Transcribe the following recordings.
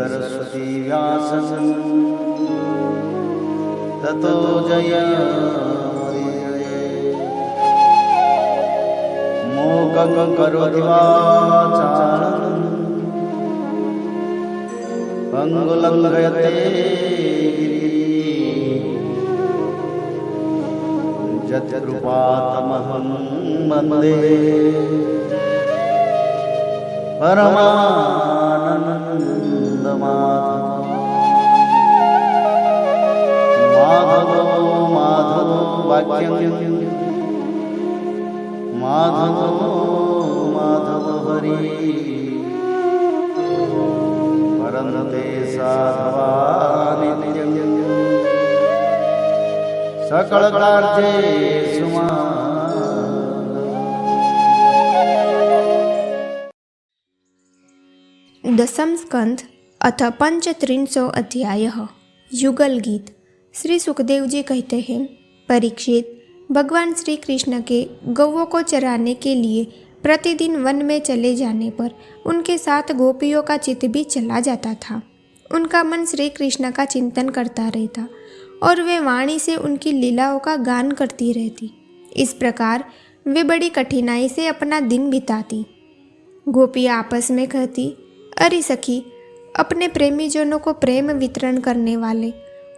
सरस्वती व्यासं ततो जयमुदीरये। मूकं करोति वाचालं पंगुलंघयते यत्कृपातमहं वन्दे परमानन्दमाधवं। माधवो वाक्यं माधवो हरि परन्ते साधवा नित्यं सकलकार्येषु दशम स्कंध अथ पंचत्रिंशो अध्याय। युगल गीत। श्री सुखदेव जी कहते हैं, परीक्षित, भगवान श्री कृष्ण के गौओं को चराने के लिए प्रतिदिन वन में चले जाने पर उनके साथ गोपियों का चित्त भी चला जाता था। उनका मन श्री कृष्ण का चिंतन करता रहता और वे वाणी से उनकी लीलाओं का गान करती रहती। इस प्रकार वे बड़ी कठिनाई से अपना दिन बिताती। गोपियाँ आपस में कहती, अरे सखी, अपने प्रेमी जनों को प्रेम वितरण करने वाले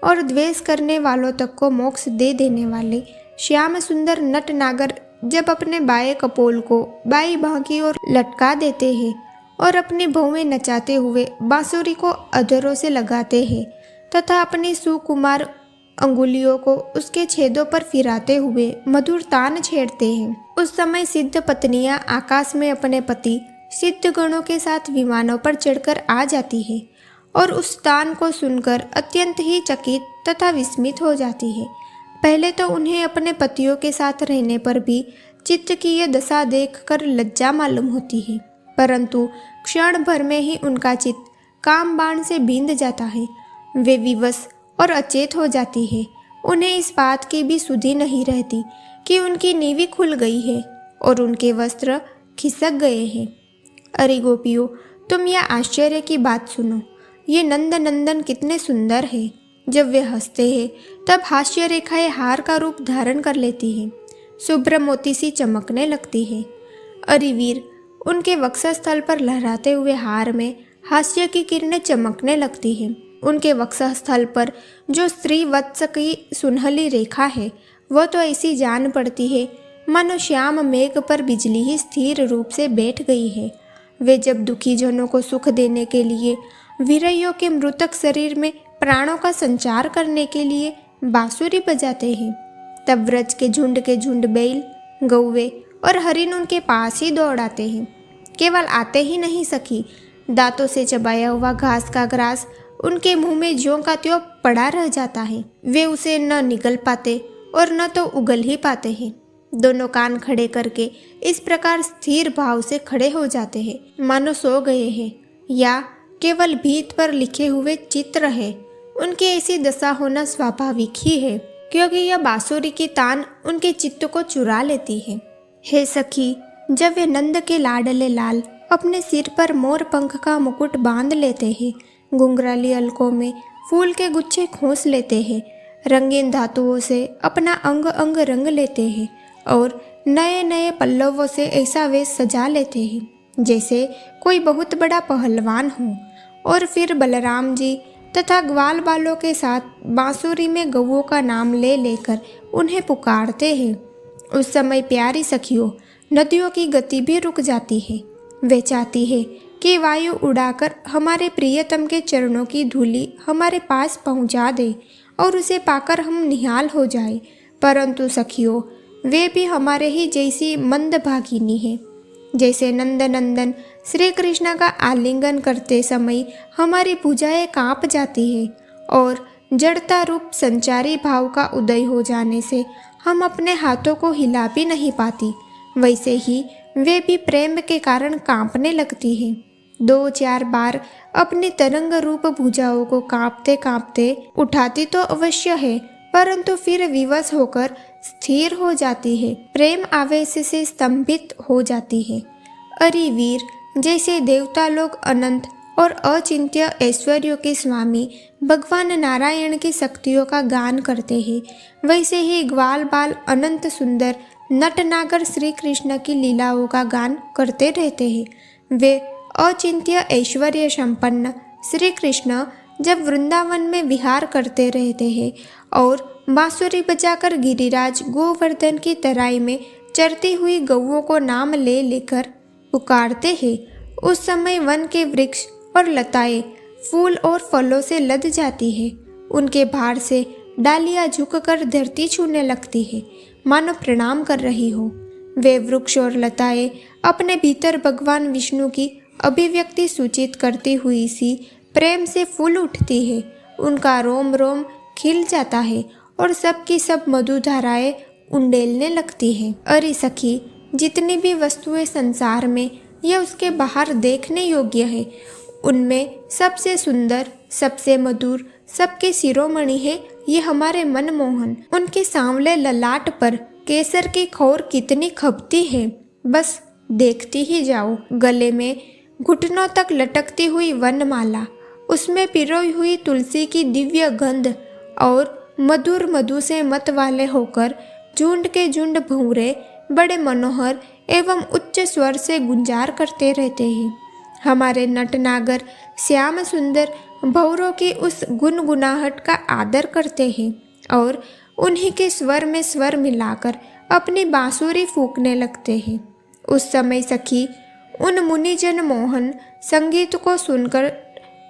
और द्वेष करने वालों तक को मोक्ष दे देने वाले श्याम सुंदर नट नागर जब अपने बाएं कपोल को बाई बाह की ओर लटका देते हैं और अपनी भौवें नचाते हुए बांसुरी को अधरों से लगाते हैं तथा अपनी सुकुमार अंगुलियों को उसके छेदों पर फिराते हुए मधुर तान छेड़ते हैं, उस समय सिद्ध पत्नियां आकाश में अपने पति सिद्ध गणों के साथ विमानों पर चढ़कर आ जाती है और उस तान को सुनकर अत्यंत ही चकित तथा विस्मित हो जाती है। पहले तो उन्हें अपने पतियों के साथ रहने पर भी चित्त की यह दशा देखकर लज्जा मालूम होती है, परंतु क्षण भर में ही उनका चित्त काम बाण से बींध जाता है। वे विवश और अचेत हो जाती है। उन्हें इस बात की भी सुधि नहीं रहती कि उनकी नीवी खुल गई है और उनके वस्त्र खिसक गए हैं। अरे गोपियों, तुम यह आश्चर्य की बात सुनो। ये नंद नंदन कितने सुंदर हैं। जब वे हंसते हैं तब हास्य रेखाएं हार का रूप धारण कर लेती हैं, शुभ्र मोती सी चमकने लगती है। अरे वीर, उनके वक्षस्थल पर लहराते हुए हार में हास्य की किरणें चमकने लगती हैं। उनके वक्षस्थल पर जो स्त्री वत्स की सुनहली रेखा है वह तो ऐसी जान पड़ती है मानो श्याम मेघ पर बिजली ही स्थिर रूप से बैठ गई है। वे जब दुखी जनों को सुख देने के लिए, वीरइयों के मृतक शरीर में प्राणों का संचार करने के लिए बांसुरी बजाते हैं, तब व्रज के झुंड बैल, गौवे और हरिण उनके पास ही दौड़ आते हैं। केवल आते ही नहीं सखी, दांतों से चबाया हुआ घास का ग्रास उनके मुंह में ज्यों का त्यों पड़ा रह जाता है। वे उसे न निगल पाते और न तो उगल ही पाते हैं। दोनों कान खड़े करके इस प्रकार स्थिर भाव से खड़े हो जाते हैं मानो सो गए हैं या केवल भीत पर लिखे हुए चित्र है। उनकी ऐसी दशा होना स्वाभाविक ही है, क्योंकि यह बांसुरी की तान उनके चित्त को चुरा लेती है। हे सखी, जब वे नंद के लाडले लाल अपने सिर पर मोर पंख का मुकुट बांध लेते हैं, घुंघराली अलकों में फूल के गुच्छे खोस लेते हैं, रंगीन धातुओं से अपना अंग अंग रंग लेते हैं और नए नए पल्लवों से ऐसा वेश सजा लेते हैं जैसे कोई बहुत बड़ा पहलवान हो, और फिर बलराम जी तथा ग्वाल बालों के साथ बांसुरी में गौओं का नाम ले लेकर उन्हें पुकारते हैं। उस समय प्यारी सखियों, नदियों की गति भी रुक जाती है। वे चाहती है कि वायु उड़ाकर हमारे प्रियतम के चरणों की धूली हमारे पास पहुंचा दे और उसे पाकर हम निहाल हो जाए, परंतु सखियों, वे भी हमारे ही जैसी मंदभागिनी है। जैसे नंद नंदन श्री कृष्ण का आलिंगन करते समय हमारी भुजाएं कांप जाती है और जड़ता रूप संचारी भाव का उदय हो जाने से हम अपने हाथों को हिला भी नहीं पाती, वैसे ही वे भी प्रेम के कारण कांपने लगती हैं। 2-4 बार अपनी तरंग रूप भुजाओं को कांपते कांपते उठाती तो अवश्य है, परंतु फिर विवश होकर स्थिर हो जाती है, प्रेम आवेश से स्तंभित हो जाती है। अरे वीर, जैसे देवता लोग अनंत और अचिंत्य ऐश्वर्यों के स्वामी भगवान नारायण की शक्तियों का गान करते हैं, वैसे ही ग्वाल बाल अनंत सुंदर नटनागर श्री कृष्ण की लीलाओं का गान करते रहते हैं। वे अचिंत्य ऐश्वर्य संपन्न श्री कृष्ण जब वृंदावन में विहार करते रहते हैं और बांसुरी बजाकर गिरिराज गोवर्धन की तराई में चरती हुई गौओं को नाम ले लेकर पुकारते हैं, उस समय वन के वृक्ष और लताएं फूल और फलों से लद जाती है। उनके भार से डालियां झुककर धरती छूने लगती है, मानो प्रणाम कर रही हो। वे वृक्ष और लताएं अपने भीतर भगवान विष्णु की अभिव्यक्ति सूचित करती हुई सी प्रेम से फूल उठती है। उनका रोम रोम खिल जाता है और सबकी सब मधुधाराएं उंडेलने लगती है। अरे सखी, जितनी भी वस्तुएं संसार में या उसके बाहर देखने योग्य है, उनमें सबसे सुंदर, सबसे मधुर, सबके शिरोमणि है ये हमारे मनमोहन। उनके सांवले ललाट पर केसर की खौर कितनी खपती है, बस देखती ही जाओ। गले में घुटनों तक लटकती हुई वनमाला, उसमें पिरोई हुई तुलसी की दिव्य गंध और मधुर मधु से मत वाले होकर झुंड के झुंड भंवरे बड़े मनोहर एवं उच्च स्वर से गुंजार करते रहते हैं। हमारे नटनागर श्याम सुंदर भौरों की उस गुनगुनाहट का आदर करते हैं और उन्हीं के स्वर में स्वर मिलाकर अपनी बांसुरी फूंकने लगते हैं। उस समय सखी, उन मुनिजन मोहन संगीत को सुनकर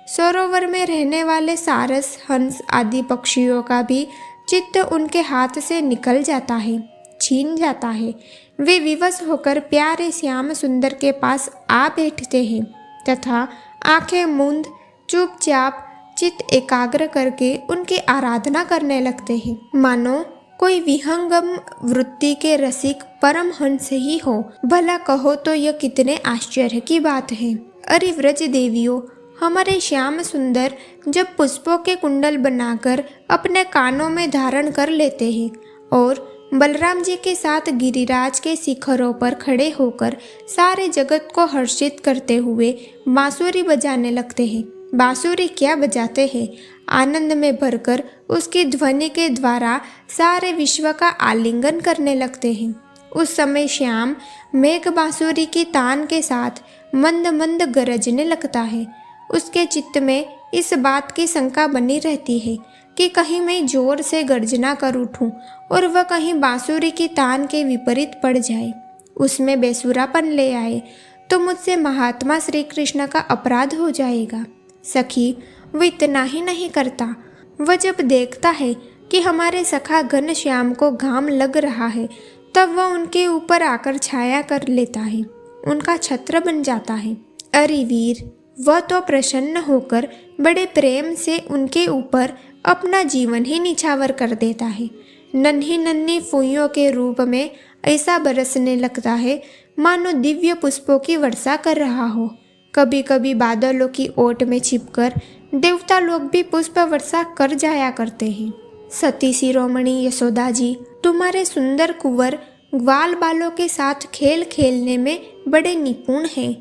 सरोवर में रहने वाले सारस, हंस आदि पक्षियों का भी चित्त उनके हाथ से निकल जाता है, छीन जाता है। वे विवश होकर प्यारे श्याम सुंदर के पास आ बैठते हैं तथा आंखें मूंद चुपचाप चित्त एकाग्र करके उनकी आराधना करने लगते हैं, मानो कोई विहंगम वृत्ति के रसिक परमहंस ही हो। भला कहो तो यह कितने आश्चर्य की बात है। अरे व्रज देवियों, हमारे श्याम सुंदर जब पुष्पों के कुंडल बनाकर अपने कानों में धारण कर लेते हैं और बलराम जी के साथ गिरिराज के शिखरों पर खड़े होकर सारे जगत को हर्षित करते हुए बांसुरी बजाने लगते हैं। बांसुरी क्या बजाते हैं, आनंद में भरकर उसकी ध्वनि के द्वारा सारे विश्व का आलिंगन करने लगते हैं। उस समय श्याम मेघ बांसुरी की तान के साथ मंद मंद गरजने लगता है। उसके चित्त में इस बात की शंका बनी रहती है कि कहीं मैं जोर से गर्जना कर उठूं और वह कहीं बांसुरी की तान के विपरीत पड़ जाए, उसमें बेसुरापन ले आए, तो मुझसे महात्मा श्री कृष्ण का अपराध हो जाएगा। सखी, वह इतना ही नहीं करता, वह जब देखता है कि हमारे सखा घनश्याम को घाम लग रहा है, तब वह उनके ऊपर आकर छाया कर लेता है, उनका छत्र बन जाता है। अरे वीर, वह तो प्रसन्न होकर बड़े प्रेम से उनके ऊपर अपना जीवन ही निछावर कर देता है। नन्ही नन्ही फुइयों के रूप में ऐसा बरसने लगता है मानो दिव्य पुष्पों की वर्षा कर रहा हो। कभी कभी बादलों की ओट में छिपकर देवता लोग भी पुष्प वर्षा कर जाया करते हैं। सती शिरोमणि यशोदा जी, तुम्हारे सुंदर कुंवर ग्वाल बालों के साथ खेल खेलने में बड़े निपुण हैं।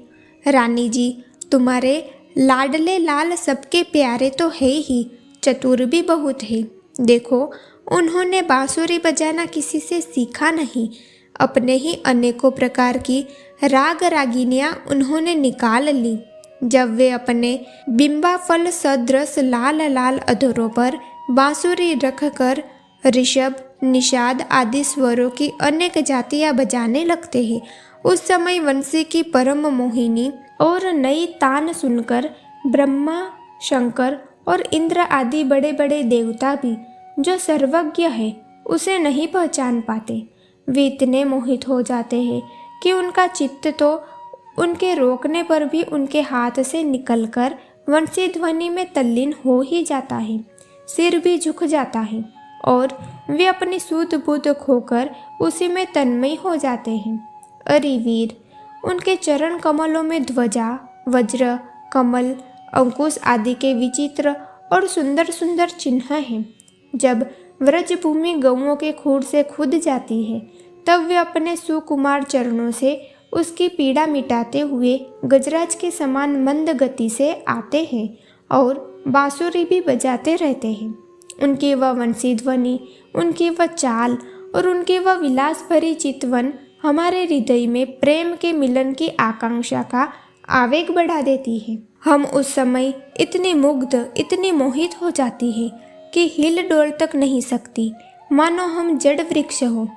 रानी जी, तुम्हारे लाडले लाल सबके प्यारे तो है ही, चतुर भी बहुत है। देखो, उन्होंने बांसुरी बजाना किसी से सीखा नहीं, अपने ही अनेकों प्रकार की राग रागिनियाँ उन्होंने निकाल ली। जब वे अपने बिंबा फल सदृश लाल लाल अधरों पर बांसुरी रखकर ऋषभ, निषाद आदि स्वरों की अनेक जातियाँ बजाने लगते हैं, उस समय वंशी की परम मोहिनी और नई तान सुनकर ब्रह्मा, शंकर और इंद्र आदि बड़े बड़े देवता भी, जो सर्वज्ञ है, उसे नहीं पहचान पाते। वे इतने मोहित हो जाते हैं कि उनका चित्त तो उनके रोकने पर भी उनके हाथ से निकलकर वंशी ध्वनि में तल्लीन हो ही जाता है, सिर भी झुक जाता है और वे अपनी सूध बुद्ध खोकर उसी में तन्मय हो जाते हैं। अरे वीर, उनके चरण कमलों में ध्वजा, वज्र, कमल, अंकुश आदि के विचित्र और सुंदर सुंदर चिन्ह हैं। जब व्रजभूमि गौओं के खूर से खुद जाती है, तब वे अपने सुकुमार चरणों से उसकी पीड़ा मिटाते हुए गजराज के समान मंद गति से आते हैं और बांसुरी भी बजाते रहते हैं। उनकी वह वंशी ध्वनि, उनकी वह चाल और उनकी वह विलास भरी चितवन हमारे हृदय में प्रेम के मिलन की आकांक्षा का आवेग बढ़ा देती है। हम उस समय इतनी मुग्ध, इतनी मोहित हो जाती है कि हिल डोल तक नहीं सकती, मानो हम जड़ वृक्ष हो।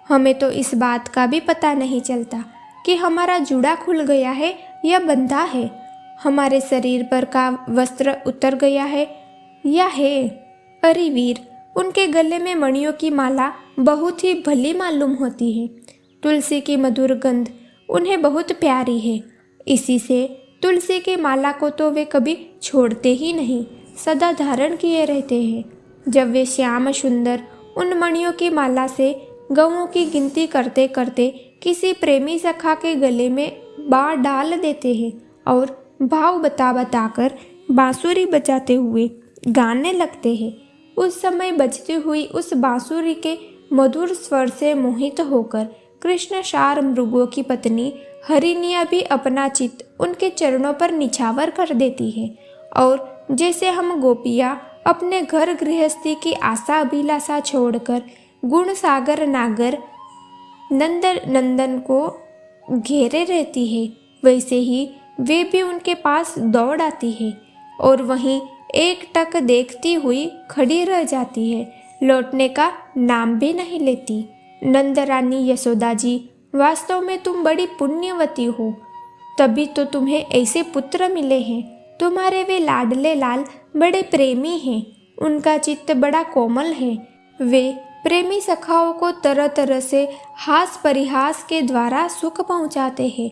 हमें तो इस बात का भी पता नहीं चलता कि हमारा जूड़ा खुल गया है या बंधा है, हमारे शरीर पर का वस्त्र उतर गया है या है। अरे वीर, उनके गले में मणियों की माला बहुत ही भली मालूम होती है। तुलसी की मधुर गंध उन्हें बहुत प्यारी है। इसी से तुलसी की माला को तो वे कभी छोड़ते ही नहीं, सदा धारण किए रहते हैं। जब वे श्याम सुंदर उन मणियों की माला से गौओं की गिनती करते करते किसी प्रेमी सखा के गले में बाढ़ डाल देते हैं और भाव बता बताकर बांसुरी बजाते हुए गाने लगते हैं, उस समय बजती हुई उस बांसुरी के मधुर स्वर से मोहित होकर कृष्ण शार मृगों की पत्नी हरिणिया भी अपना चित्त उनके चरणों पर निछावर कर देती है। और जैसे हम गोपियाँ अपने घर गृहस्थी की आशा अभिलाषा छोड़कर गुण सागर नागर नंदन को घेरे रहती है, वैसे ही वे भी उनके पास दौड़ आती है और वहीं एक टक देखती हुई खड़ी रह जाती है, लौटने का नाम भी नहीं लेती। नंद रानी यशोदा जी, वास्तव में तुम बड़ी पुण्यवती हो, तभी तो तुम्हें ऐसे पुत्र मिले हैं। तुम्हारे वे लाडले लाल बड़े प्रेमी हैं, उनका चित्त बड़ा कोमल है। वे प्रेमी सखाओं को तरह तरह से हास परिहास के द्वारा सुख पहुँचाते हैं।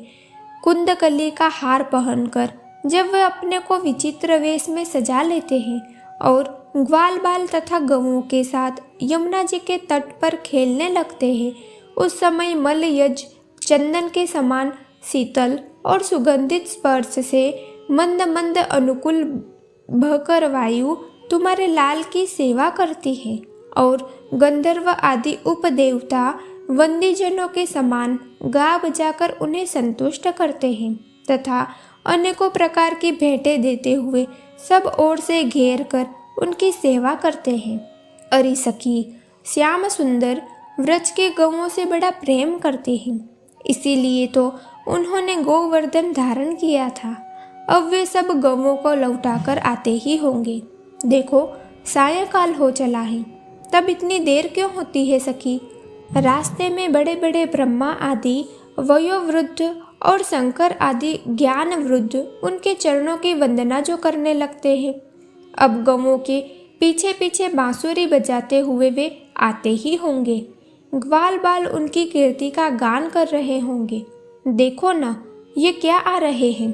कुंदकली का हार पहनकर जब वे अपने को विचित्र वेश में सजा लेते हैं और ग्वाल बाल तथा गवों के साथ यमुना जी के तट पर खेलने लगते हैं, उस समय मलयज चंदन के समान शीतल और सुगंधित स्पर्श से मंद मंद अनुकूल बहकर वायु तुम्हारे लाल की सेवा करती है और गंधर्व आदि उपदेवता वंदीजनों के समान गा बजाकर उन्हें संतुष्ट करते हैं तथा अनेकों प्रकार की भेंटें देते हुए सब ओर से घेर कर उनकी सेवा करते हैं। अरे सखी, श्याम सुंदर व्रज के गौओं से बड़ा प्रेम करते हैं, इसीलिए तो उन्होंने गोवर्धन धारण किया था। अब वे सब गौओं को लौटाकर आते ही होंगे। देखो, सायंकाल हो चला है, तब इतनी देर क्यों होती है सखी? रास्ते में बड़े बड़े ब्रह्मा आदि वयोवृद्ध और शंकर आदि ज्ञान वृद्ध उनके चरणों की वंदना जो करने लगते हैं। अब गौओं के पीछे पीछे बांसुरी बजाते हुए वे आते ही होंगे। ग्वाल बाल उनकी कीर्ति का गान कर रहे होंगे। देखो न, ये क्या आ रहे हैं।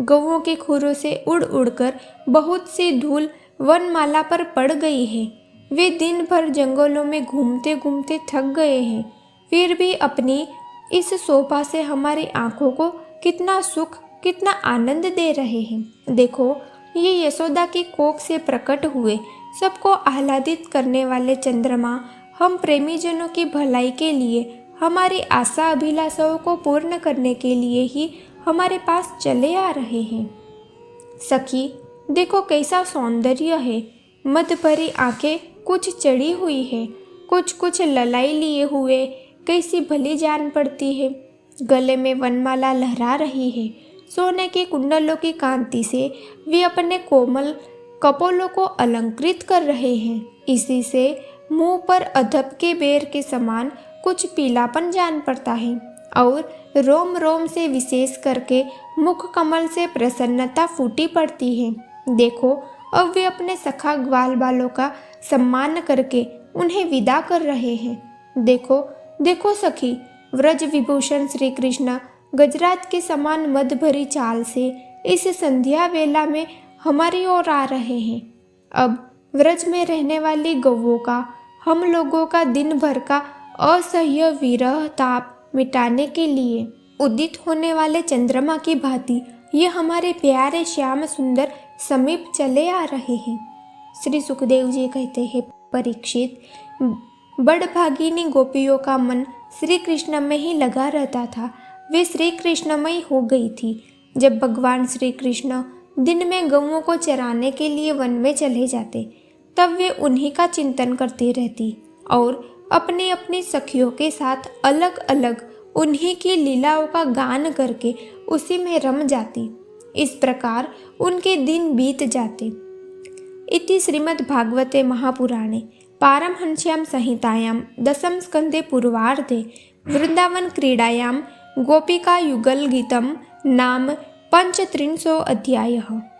गौओं के खुरों से उड़ उड़कर बहुत सी धूल वनमाला पर पड़ गई है। वे दिन भर जंगलों में घूमते घूमते थक गए हैं, फिर भी अपनी इस शोभा से हमारी आंखों को कितना सुख, कितना आनंद दे रहे हैं। देखो, ये यशोदा की कोख से प्रकट हुए सबको आह्लादित करने वाले चंद्रमा हम प्रेमीजनों की भलाई के लिए, हमारी आशा अभिलाषाओं को पूर्ण करने के लिए ही हमारे पास चले आ रहे हैं। सखी, देखो कैसा सौंदर्य है। मद भरी आंखें कुछ चढ़ी हुई है, कुछ ललाई लिए हुए, कैसी भली जान पड़ती है। गले में वनमाला लहरा रही है। सोने के कुंडलों की कांति से वे अपने कोमल कपोलों को अलंकृत कर रहे हैं। इसी से मुंह पर अधप के बेर के समान कुछ पीलापन जान पड़ता है और रोम रोम से विशेष करके मुख कमल से प्रसन्नता फूटी पड़ती है। देखो, अब वे अपने सखा ग्वाल बालों का सम्मान करके उन्हें विदा कर रहे हैं। देखो देखो सखी, व्रज विभूषण श्री कृष्ण गजराज के समान मद भरी चाल से इस संध्या वेला में हमारी ओर आ रहे हैं। अब व्रज में रहने वाली गौओं का, हम लोगों का दिन भर का असह्य विरह ताप मिटाने के लिए उदित होने वाले चंद्रमा की भांति ये हमारे प्यारे श्याम सुंदर समीप चले आ रहे हैं। श्री सुखदेव जी कहते हैं, परीक्षित, बड़भागिनी गोपियों का मन श्री कृष्ण में ही लगा रहता था। वे श्री कृष्णमयी हो गई थी। जब भगवान श्री कृष्ण दिन में गौओं को चराने के लिए वन में चले जाते, तब वे उन्हीं का चिंतन करती रहती और अपनी अपनी सखियों के साथ अलग अलग उन्हीं की लीलाओं का गान करके उसी में रम जाती। इस प्रकार उनके दिन बीत जाते। इति श्रीमद्भागवते महापुराणे पारमहंस्यां संहितायां दशम स्कन्धे पूर्वार्धे वृंदावन क्रीडायां गोपिका युगल गीतम नाम 35 अध्यायः।